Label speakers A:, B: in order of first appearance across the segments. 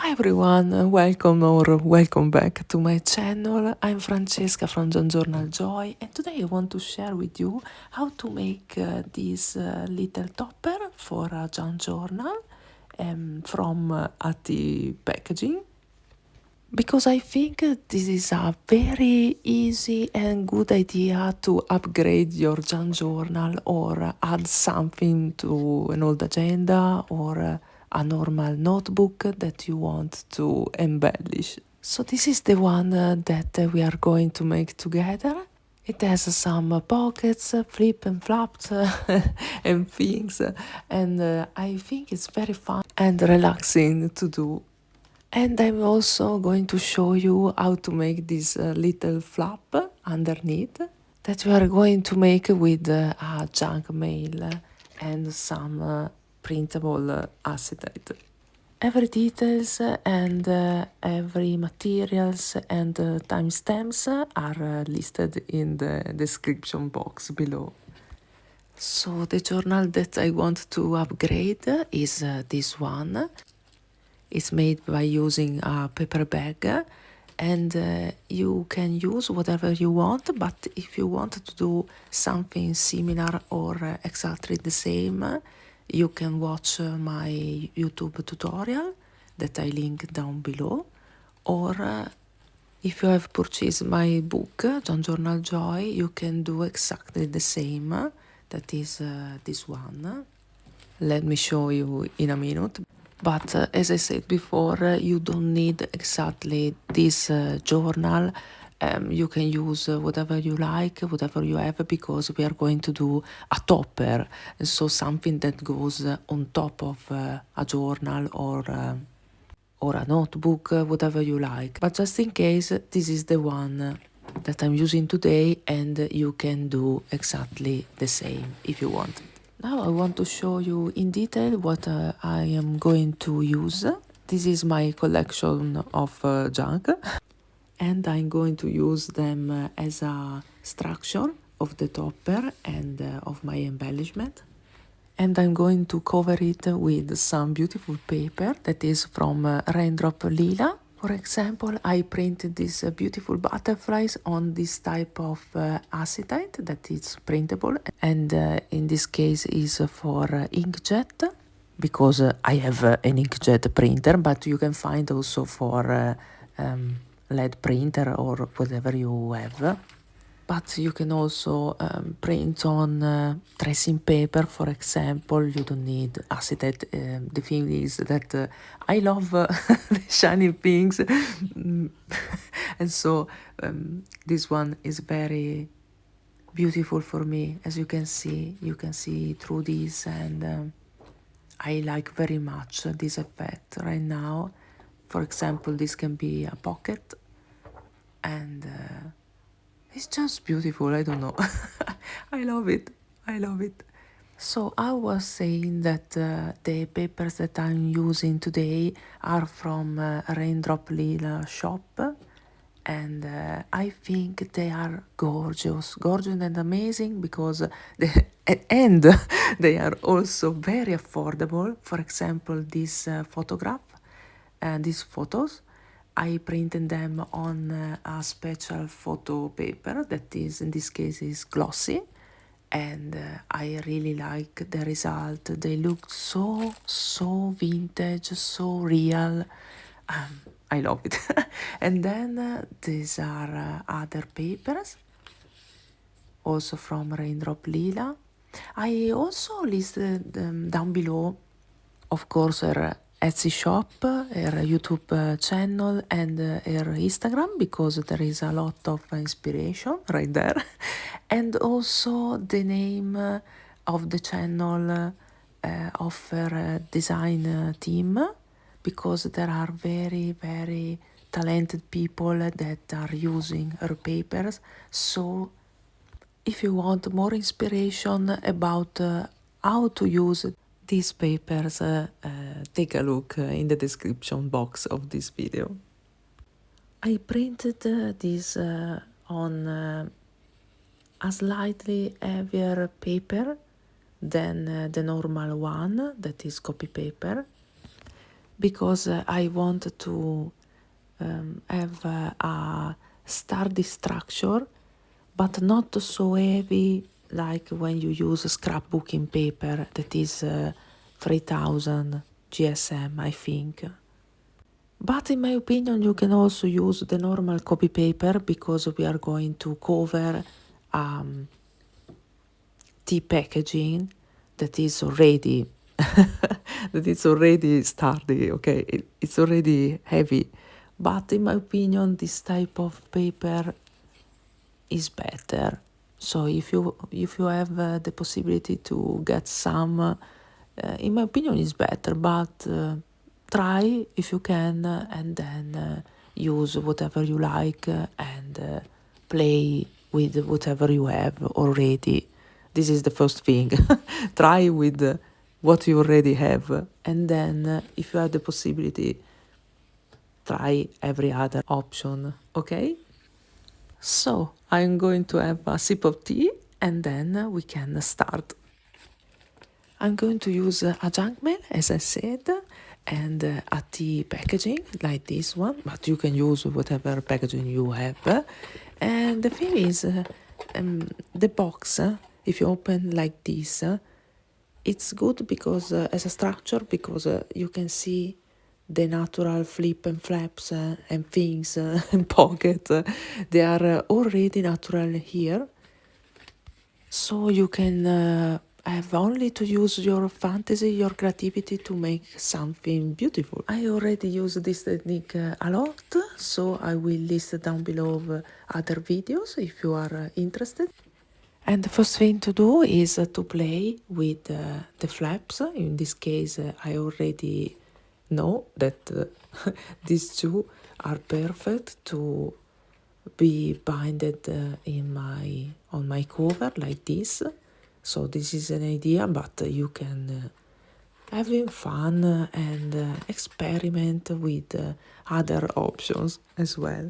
A: Hi everyone, welcome or welcome back to my channel. I'm Francesca from junkjournaljoy, and today I want to share with you how to make this little topper for a junk journal from the packaging, because I think this is a very easy and good idea to upgrade your junk journal or add something to an old agenda or a normal notebook that you want to embellish. So this is the one that we are going to make together. It has some pockets, flip and flaps and things, and I think it's very fun and relaxing to do. And I'm also going to show you how to make this little flap underneath that we are going to make with a junk mail and some printable acetate. Every details and every materials and timestamps are listed in the description box below. So the journal that I want to upgrade is this one. It's made by using a paper bag, and you can use whatever you want, but if you want to do something similar or exactly the same, you can watch my YouTube tutorial that I link down below, or if you have purchased my book, Junkjournaljoy, you can do exactly the same. That is this one. Let me show you in a minute. But as I said before, you don't need exactly this journal. You can use whatever you like, whatever you have, because we are going to do a topper. So something that goes on top of a journal or a notebook, whatever you like. But just in case, this is the one that I'm using today, and you can do exactly the same if you want. Now I want to show you in detail what I am going to use. This is my collection of junk, and I'm going to use them as a structure of the topper and of my embellishment. And I'm going to cover it with some beautiful paper that is from Raindrop Lila. For example, I printed these beautiful butterflies on this type of acetate that is printable, and in this case is for inkjet, because I have an inkjet printer, but you can find also for LED printer or whatever you have. But you can also print on tracing paper, for example. You don't need acetate. The thing is that I love the shiny things, and so this one is very beautiful for me. As you can see through this, and I like very much this effect right now. For example, this can be a pocket, and it's just beautiful. I don't know. I love it. I love it. So I was saying that the papers that I'm using today are from Raindrop Lila shop, and I think they are gorgeous and amazing, because and they are also very affordable. For example, this photograph and these photos, I printed them on a special photo paper that is, in this case, is glossy, and I really like the result. They look so vintage, so real. I love it. And then these are other papers, also from Raindrop Lila. I also listed them down below, of course, her Etsy shop, her YouTube channel, and her Instagram, because there is a lot of inspiration right there. And also the name of the channel of her design team, because there are very talented people that are using her papers. So if you want more inspiration about how to use these papers, take a look in the description box of this video. I printed this on a slightly heavier paper than the normal one, that is copy paper. because I want to have a sturdy structure, but not so heavy like when you use scrapbooking paper that is 3000 GSM, I think. But in my opinion, you can also use the normal copy paper because we are going to cover tea packaging that is already sturdy, okay? It's already heavy. But in my opinion, this type of paper is better. So if you have the possibility to get some, in my opinion, is better. But try if you can, and then use whatever you like and play with whatever you have already. This is the first thing. Try with what you already have, and then if you have the possibility, try every other option. Okay? So I'm going to have a sip of tea and then we can start. I'm going to use a junk mail, as I said, and a tea packaging like this one, but you can use whatever packaging you have. And the thing is, the box, if you open like this, it's good because as a structure, because you can see the natural flip and flaps and things and pockets. They are already natural here. So you can have only to use your fantasy, your creativity to make something beautiful. I already use this technique a lot, so I will list down below other videos if you are interested. And the first thing to do is to play with the flaps. In this case, I already know that these two are perfect to be binded on my cover like this. So this is an idea, but you can having fun and experiment with other options as well.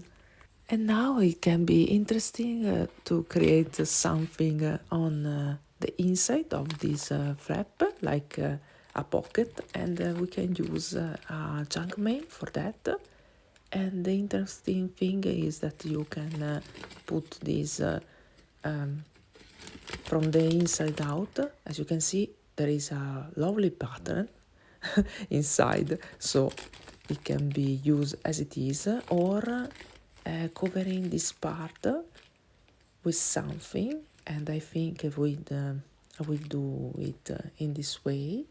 A: And now it can be interesting to create something on the inside of this flap, like a pocket, and we can use a junk mail for that. And the interesting thing is that you can put this from the inside out. As you can see, there is a lovely pattern inside, so it can be used as it is, or covering this part with something, and I think I will do it in this way.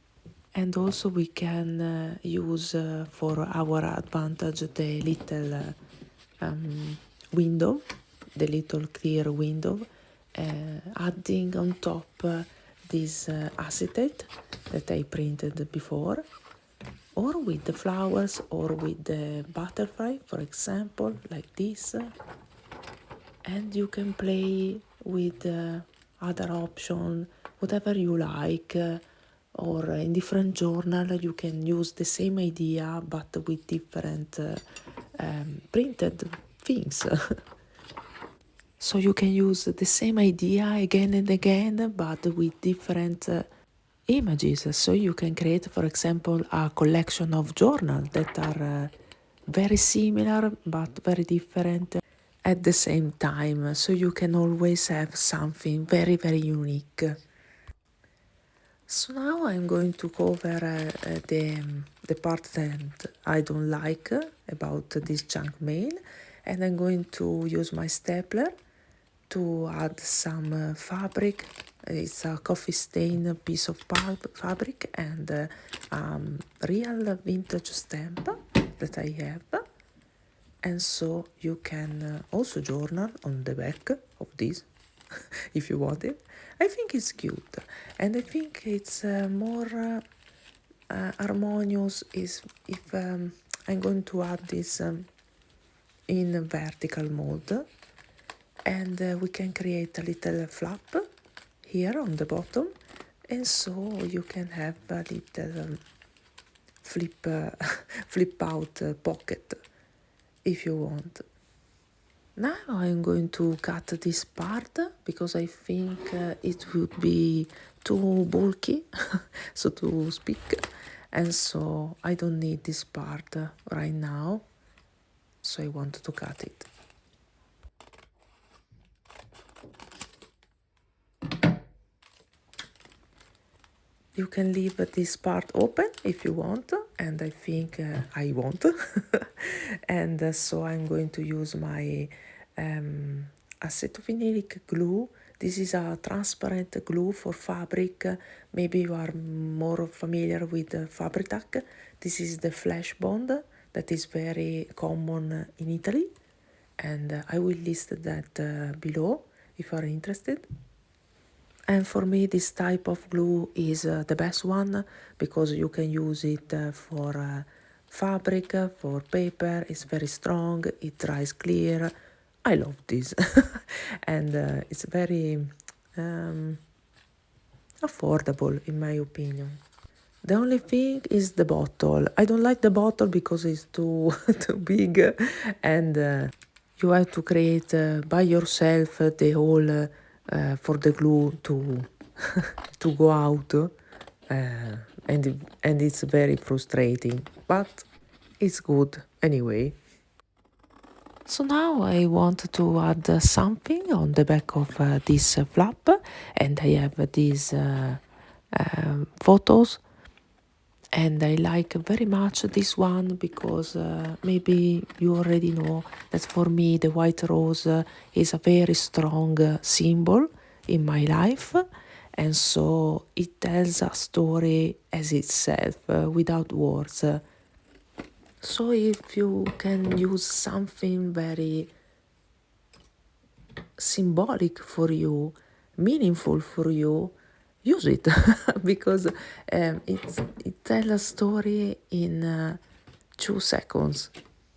A: And also we can use for our advantage the little window, the little clear window, adding on top this acetate that I printed before, or with the flowers or with the butterfly, for example, like this. And you can play with other option, whatever you like, or in different journal you can use the same idea but with different printed things. So you can use the same idea again and again but with different images. So you can create, for example, a collection of journals that are very similar but very different at the same time. So you can always have something very, very unique. So now I'm going to cover the part that I don't like about this junk mail, and I'm going to use my stapler to add some fabric. It's a coffee stain piece of fabric and real vintage stamp that I have. And so you can also journal on the back of this if you want it. I think it's cute, and I think it's more harmonious is if I'm going to add this in vertical mode, and we can create a little flap here on the bottom, and so you can have a little flip out pocket if you want. Now I'm going to cut this part because I think it would be too bulky, so to speak, and so I don't need this part right now, so I want to cut it. You can leave this part open if you want, and I think I won't. And so I'm going to use my acetophenolic glue. This is a transparent glue for fabric. Maybe you are more familiar with Fabri-Tac. This is the flash bond that is very common in Italy, and I will list that below if you are interested. And for me, this type of glue is the best one because you can use it for fabric, for paper. It's very strong, it dries clear. I love this. And it's very affordable, in my opinion. The only thing is the bottle. I don't like the bottle because it's too, too big, and you have to create by yourself the hole for the glue to to go out, and it's very frustrating, but it's good anyway. So now I want to add something on the back of this flap, and I have these photos, and I like very much this one because maybe you already know that for me the white rose is a very strong symbol in my life, and so it tells a story as itself without words. So if you can use something very symbolic for you, meaningful for you, use it because it tells a story in 2 seconds.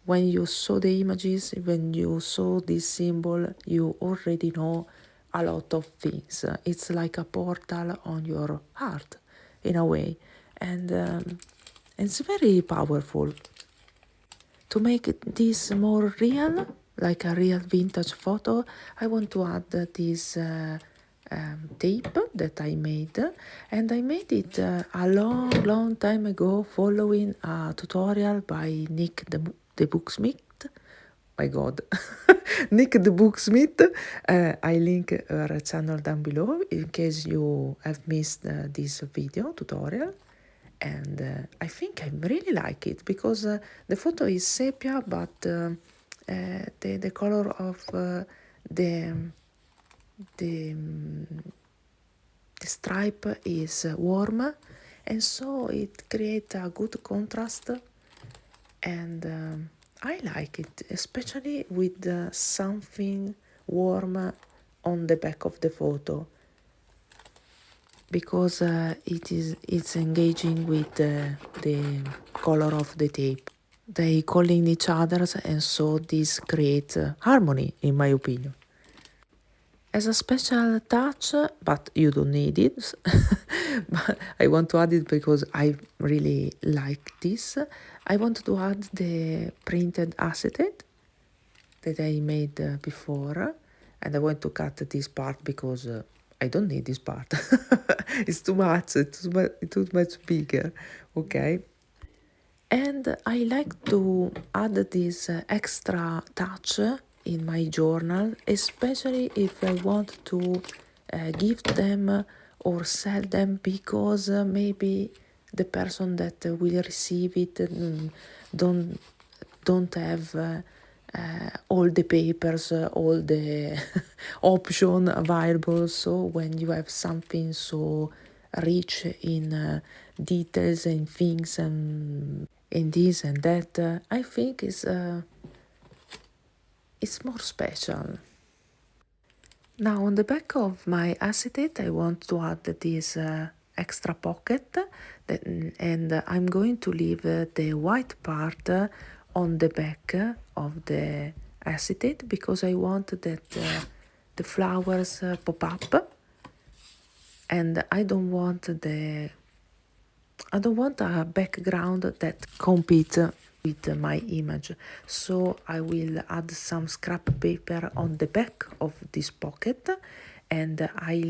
A: When you saw the images, when you saw this symbol, you already know a lot of things. It's like a portal on your heart in a way, and it's very powerful. To make this more real, like a real vintage photo, I want to add this tape that I made, and I made it a long time ago following a tutorial by Nick the Booksmith. My God, Nick the Booksmith. I link her channel down below in case you have missed this video tutorial. And I think I really like it because the photo is sepia, but the color of the the stripe is warm, and so it creates a good contrast, and I like it, especially with something warm on the back of the photo, because it's engaging with the color of the tape. They calling each other, and so this creates harmony, in my opinion. As a special touch, but you don't need it, but I want to add it because I really like this. I want to add the printed acetate that I made before, and I want to cut this part because I don't need this part. It's too much, it's too much bigger, okay? And I like to add this extra touch in my journal, especially if I want to give them or sell them, because maybe the person that will receive it don't have all the papers, all the option available. So when you have something so rich in details and things and in this and that, I think it's more special. Now on the back of my acetate, I want to add this extra pocket, and I'm going to leave the white part on the back of the acetate because I want that the flowers pop up, and I don't want a background that competes with my image. So I will add some scrap paper on the back of this pocket, and I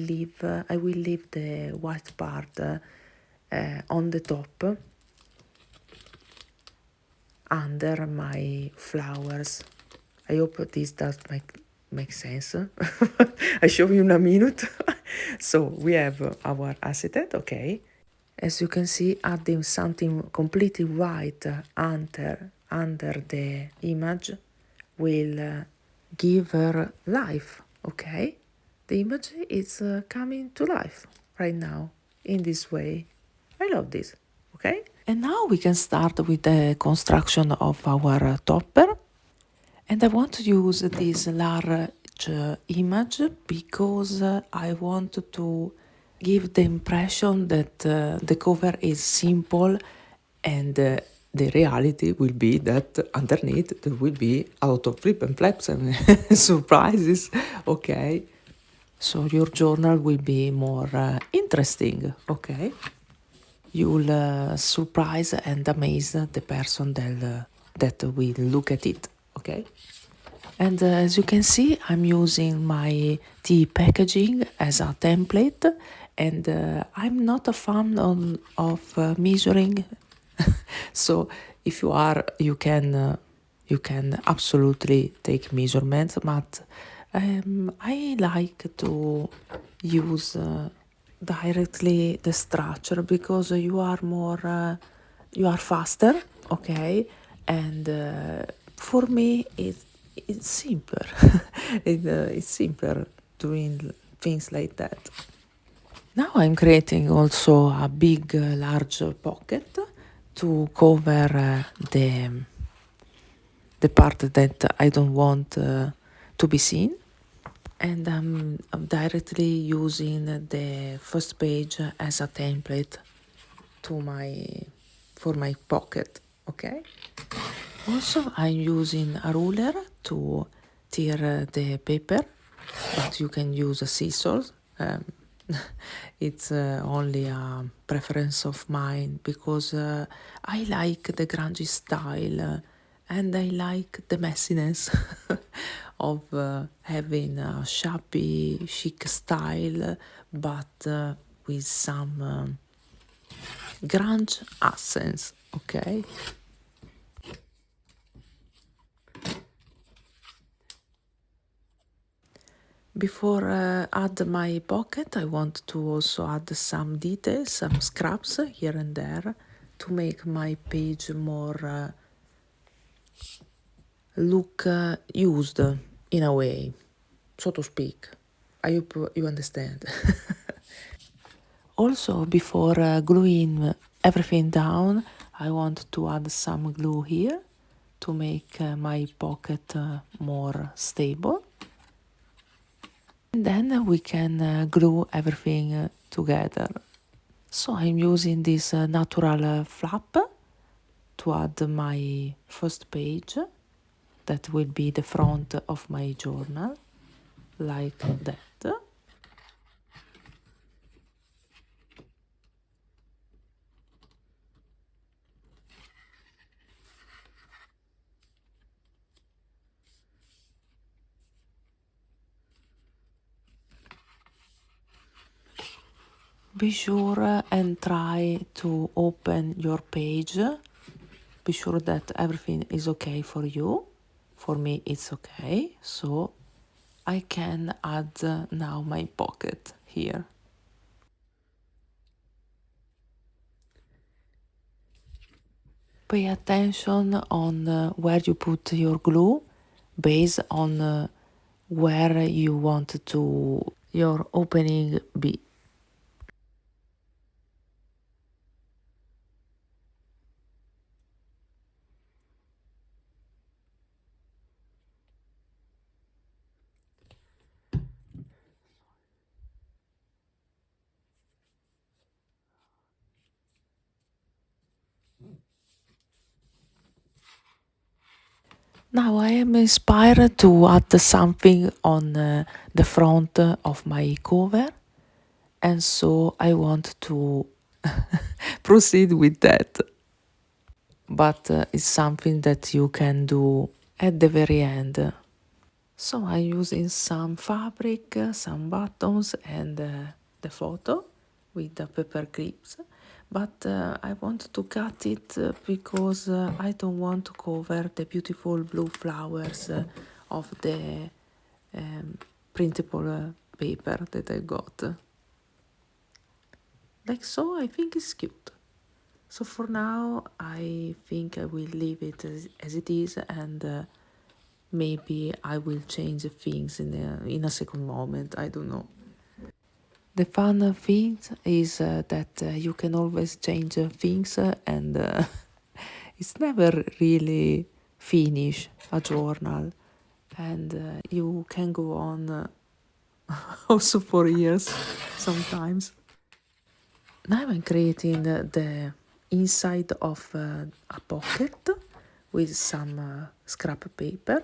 A: will leave the white part on the top, under my flowers. I hope this does make sense. I show you in a minute. So we have our acetate, okay. As you can see, adding something completely white under the image will give her life, okay? The image is coming to life right now in this way. I love this, okay? And now we can start with the construction of our topper. And I want to use this large image because I want to give the impression that the cover is simple, and the reality will be that underneath there will be a lot of flip and flaps and surprises, okay? So your journal will be more interesting, okay? You'll surprise and amaze the person that will look at it, okay? And as you can see, I'm using my tea packaging as a template, and I'm not a fan of measuring. So if you are, you can absolutely take measurements, but I like to use directly the structure because you are more, you are faster, okay, and for me it's simpler. It's simpler doing things like that. Now I'm creating also a big, large pocket to cover the part that I don't want to be seen. And I'm directly using the first page as a template for my pocket, okay? Also, I'm using a ruler to tear the paper, but you can use a scissors. It's only a preference of mine because I like the grungy style and I like the messiness of having a shabby, chic style, but with some grunge accents, okay? Before add my pocket, I want to also add some details, some scraps here and there to make my page more look used in a way, so to speak. I hope you understand. Also, before gluing everything down, I want to add some glue here to make my pocket more stable. And then we can glue everything together. So I'm using this natural flap to add my first page. That will be the front of my journal, like that. Be sure and try to open your page. Be sure that everything is okay for you. For me, it's okay. So I can add now my pocket here. Pay attention on where you put your glue based on where you want to your opening be. Now I am inspired to add something on the front of my cover, and so I want to proceed with that. But it's something that you can do at the very end. So I'm using some fabric, some buttons, and the photo with the paper clips. but I want to cut it because I don't want to cover the beautiful blue flowers of the printable paper that I got. Like so, I think it's cute. So for now, I think I will leave it as it is, and maybe I will change things in a second moment. I don't know. The fun thing is that you can always change things, and it's never really finish a journal, and you can go on also for years sometimes. Now I'm creating the inside of a pocket with some scrap paper.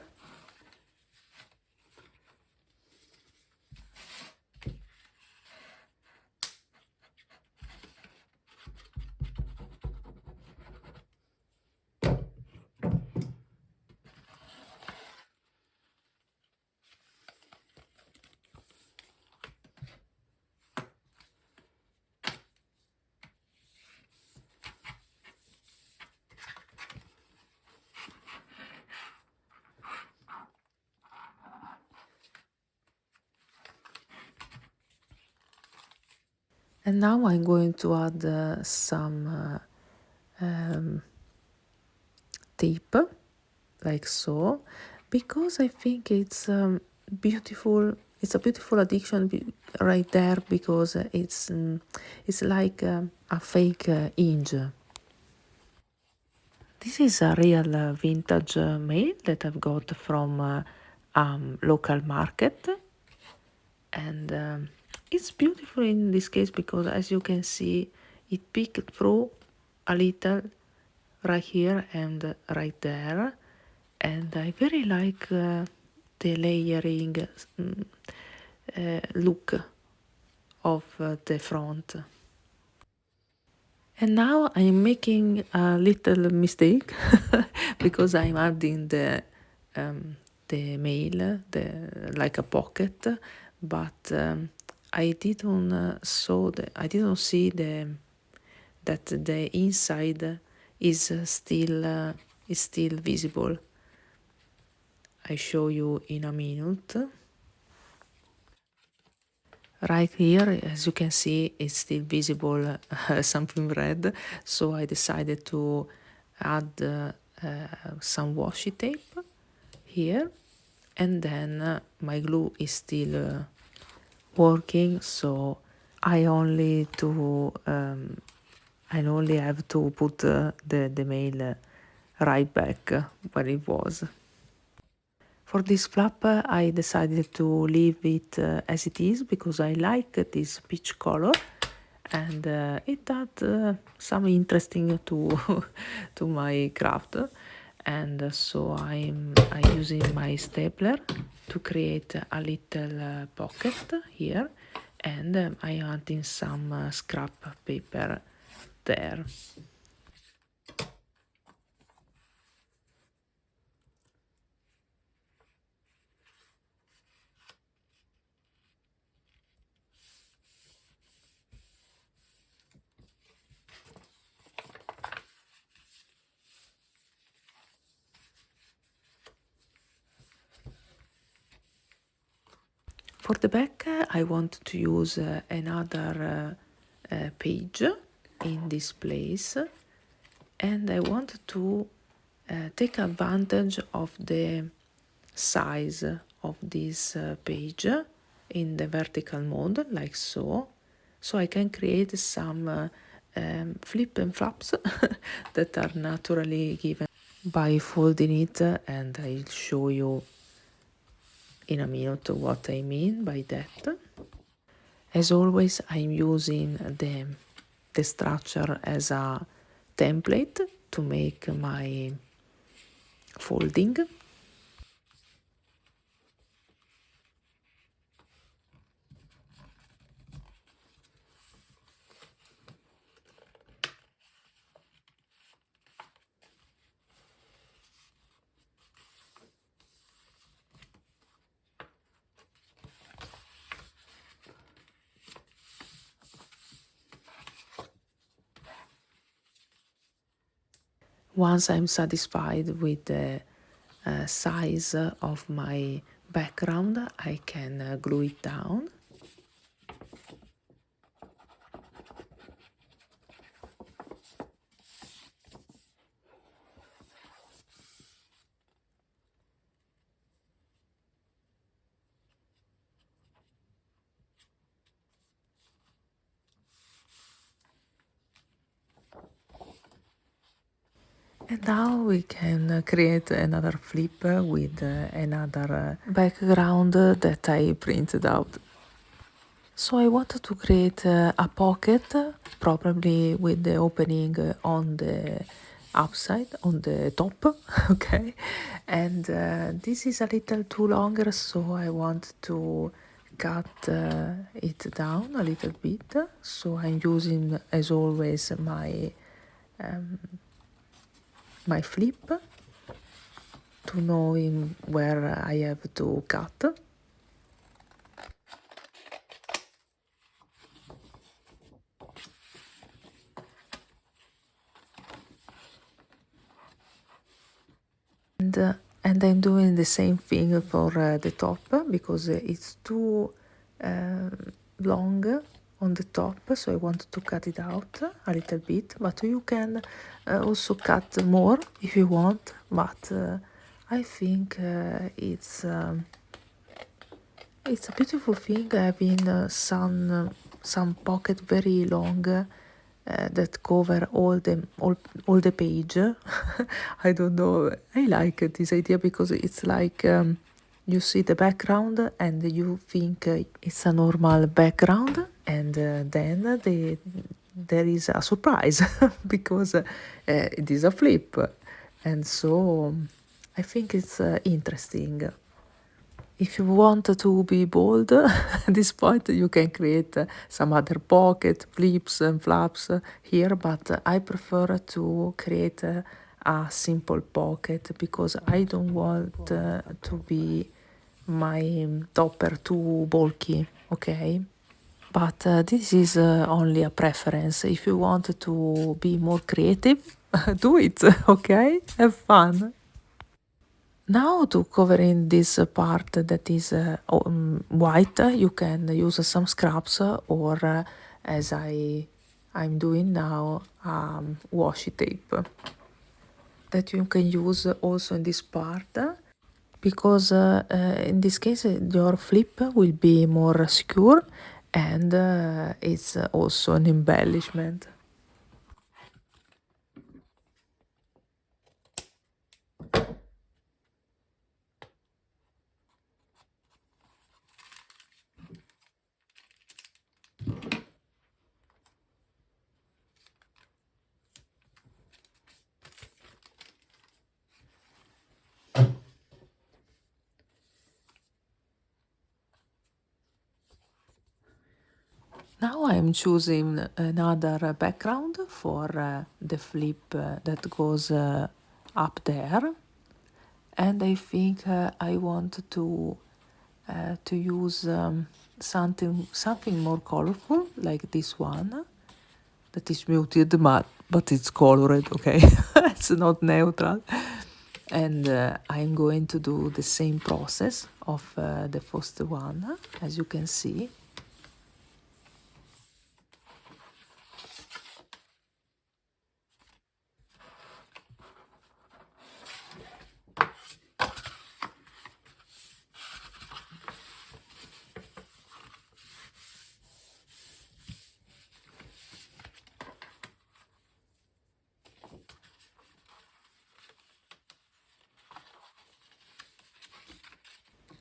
A: And now I'm going to add some tape, like so, because I think it's beautiful. It's a beautiful addition right there because it's like a fake hinge. This is a real vintage mail that I've got from local market, and it's beautiful in this case because, as you can see, it peeked through a little right here and right there, and I very like the layering look of the front. And now I'm making a little mistake because I'm adding the mail, like a pocket, but I didn't see that the inside is still visible. I show you in a minute. Right here, as you can see, it's still visible something red, so I decided to add some washi tape here, and then my glue is still working, so I only have to put the mail right back where it was. For this flap, I decided to leave it as it is because I like this peach color, and it add some interesting to to my craft. And so I'm using my stapler to create a little pocket here, and I'm adding some scrap paper there. For the back, I want to use another page in this place, and I want to take advantage of the size of this page in the vertical mode, like so. So I can create some flip and flaps that are naturally given by folding it, and I'll show you in a minute what I mean by that. As always, I'm using the structure as a template to make my folding. once I'm satisfied with the size of my background, I can glue it down. And now we can create another flip with another background that I printed out. So I wanted to create a pocket, probably with the opening on the upside, on the top, okay? And this is a little too longer, so I want to cut it down a little bit. So I'm using, as always, my flip to know where I have to cut. And I'm doing the same thing for the top because it's too long on the top, so I want to cut it out a little bit, but you can also cut more if you want, but I think it's a beautiful thing having some pocket very long that cover all the page. I don't know. I like this idea because it's like you see the background and you think it's a normal background, and then there is a surprise because it is a flip, and so I think it's interesting. If you want to be bold at this point, you can create some other pocket, flips and flaps here, but I prefer to create a simple pocket because I don't want to be my topper too bulky, okay? But this is only a preference. If you want to be more creative, do it, okay? Have fun. Now to covering this part that is white, you can use some scraps or as I'm doing now, washi tape that you can use also in this part because in this case your flip will be more secure and it's also an embellishment. Now I'm choosing another background for the flip that goes up there, and I think I want to use something more colorful like this one that is muted but it's colored, okay? It's not neutral. And I'm going to do the same process of the first one, as you can see.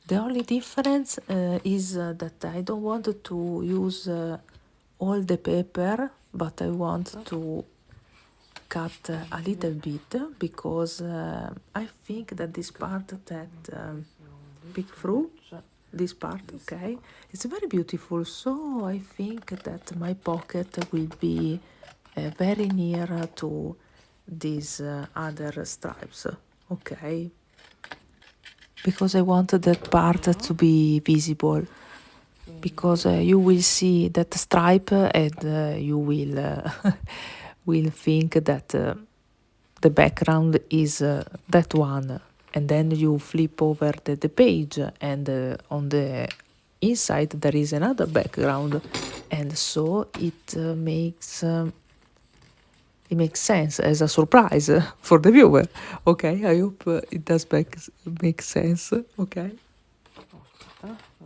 A: The only difference is that I don't want to use all the paper, but I want to cut a little bit because I think that this part that peek through, this part, okay, it's very beautiful. So I think that my pocket will be very near to these other stripes, okay? Because I wanted that part to be visible, because you will see that stripe and you will will think that the background is that one, and then you flip over the page, and on the inside there is another background, and so it makes sense as a surprise for the viewer. Okay, I hope it does make sense. Okay.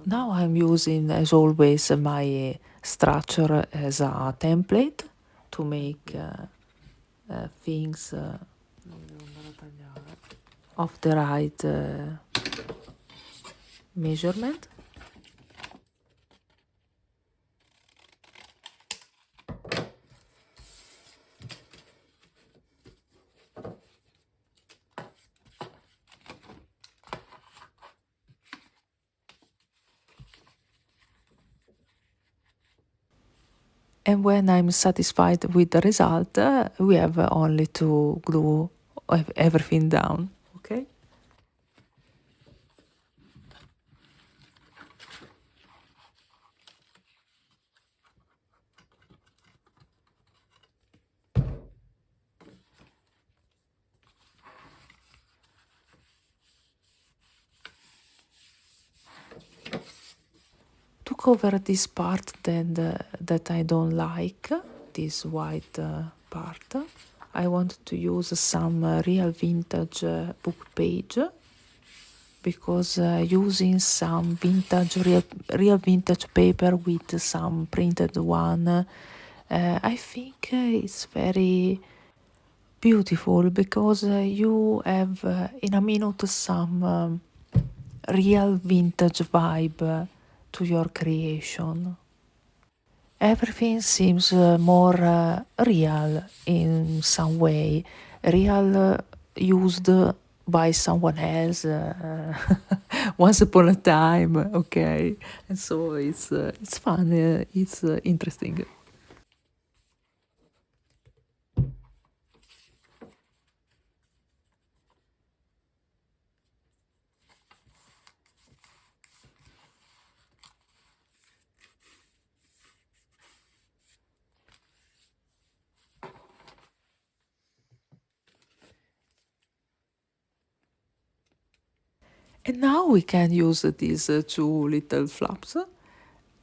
A: Now I'm using, as always, my structure as a template to make things of the right measurement. And when I'm satisfied with the result, we have only to glue everything down. Okay. To cover this part that I don't like, this white part, I want to use some real vintage book page, because using some vintage, real vintage paper with some printed one, I think it's very beautiful, because you have in a minute some real vintage vibe to your creation. Everything seems more real in some way, real used by someone else once upon a time. Okay, and so it's fun, it's interesting. And now we can use these two little flaps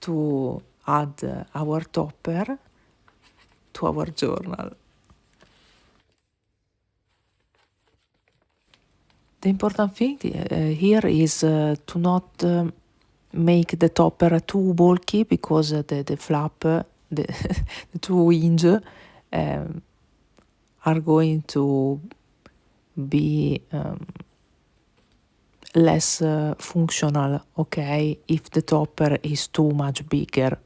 A: to add our topper to our journal. The important thing here is to not make the topper too bulky, because the flap, the 2 inch, are going to be less functional, okay, if the topper is too much bigger.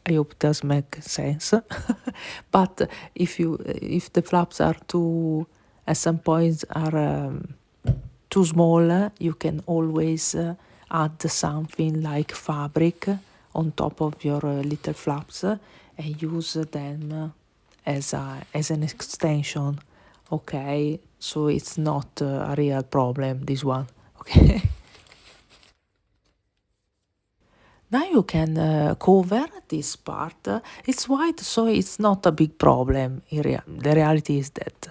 A: I hope it does make sense. But if the flaps are too, at some points are too small, you can always add something like fabric on top of your little flaps, and use them as an extension. Okay, so it's not a real problem, this one. Okay. Now you can cover this part. It's white, so it's not a big problem. The reality is that.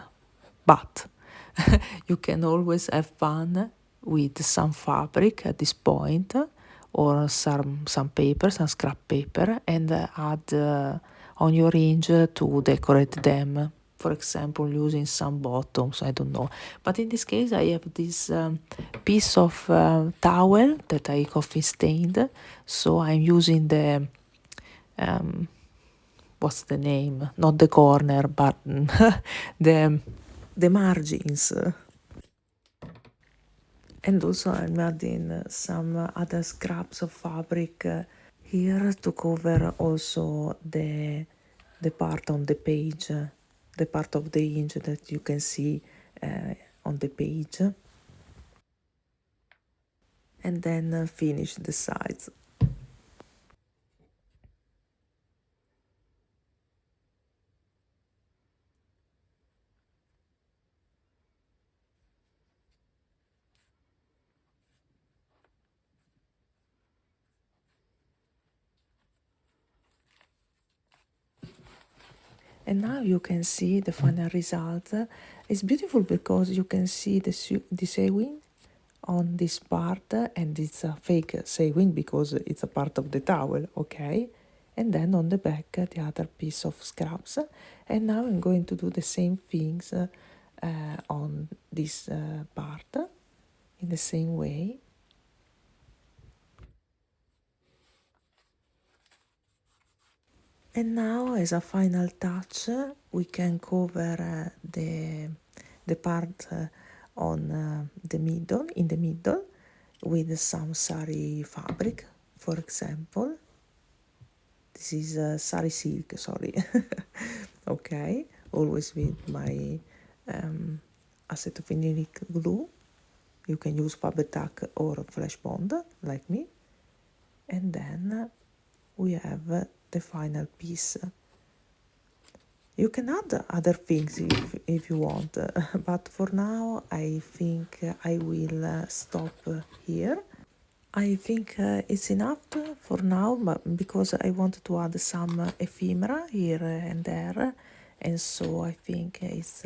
A: But you can always have fun with some fabric at this point, or some paper, some scrap paper, and add on your hinge to decorate them. For example, using some bottoms, I don't know. But in this case, I have this piece of towel that I coffee stained, so I'm using the what's the name? Not the corner, but the margins. And also I'm adding some other scraps of fabric here to cover also the part on the page, the part of the hinge that you can see on the page, and then finish the sides. And now you can see the final result. It's beautiful because you can see the sewing on this part, and it's a fake sewing because it's a part of the towel, okay? And then on the back the other piece of scraps. And now I'm going to do the same things on this part in the same way. And now, as a final touch, we can cover the part on the middle, in the middle, with some sari fabric, for example. This is sari silk, sorry. Okay, always with my acetophenolic glue. You can use fabric tack or flash bond, like me. And then we have the final piece. You can add other things if you want, but for now I think I will stop here. I think it's enough for now, but because I wanted to add some ephemera here and there, and so I think it's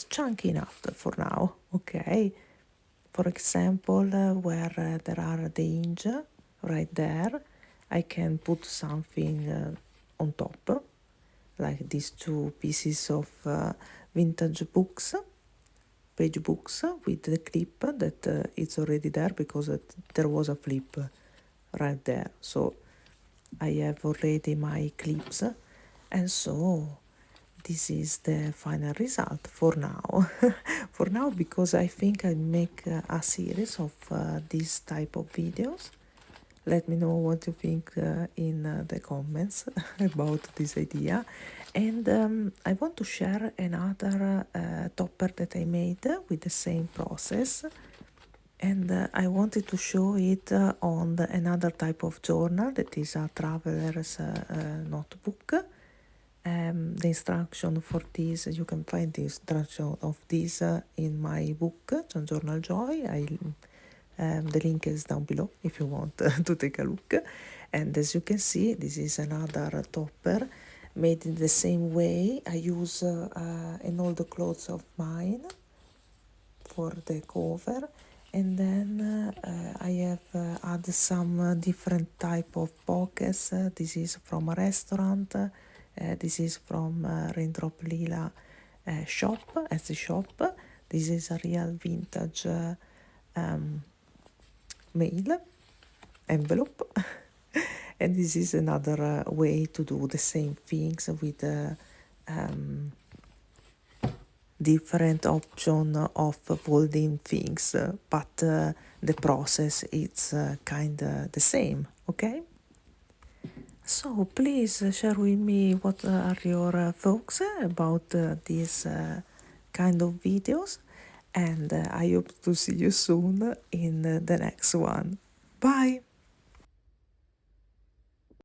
A: chunky enough for now, okay? For example, where there are the hinge right there, I can put something on top, like these two pieces of vintage books, page books with the clip that it's already there because there was a flip right there. So I have already my clips, and so this is the final result for now. For now, because I think I make a series of this type of videos. Let me know what you think in the comments about this idea. And I want to share another topper that I made with the same process. And I wanted to show it on another type of journal that is a traveler's notebook. The instruction for this, you can find the instruction of this in my book, Junkjournaljoy. The link is down below if you want to take a look. And as you can see, this is another topper made in the same way. I use an old clothes of mine for the cover, and then I have added some different type of pockets. This is from a restaurant. This is from Raindrop Lila shop, Etsy shop. This is a real vintage mail envelope. And this is another way to do the same things with different option of folding things, but the process is kind of the same, okay? So please share with me what are your thoughts about these kind of videos, and I hope to see you soon in the next one. Bye!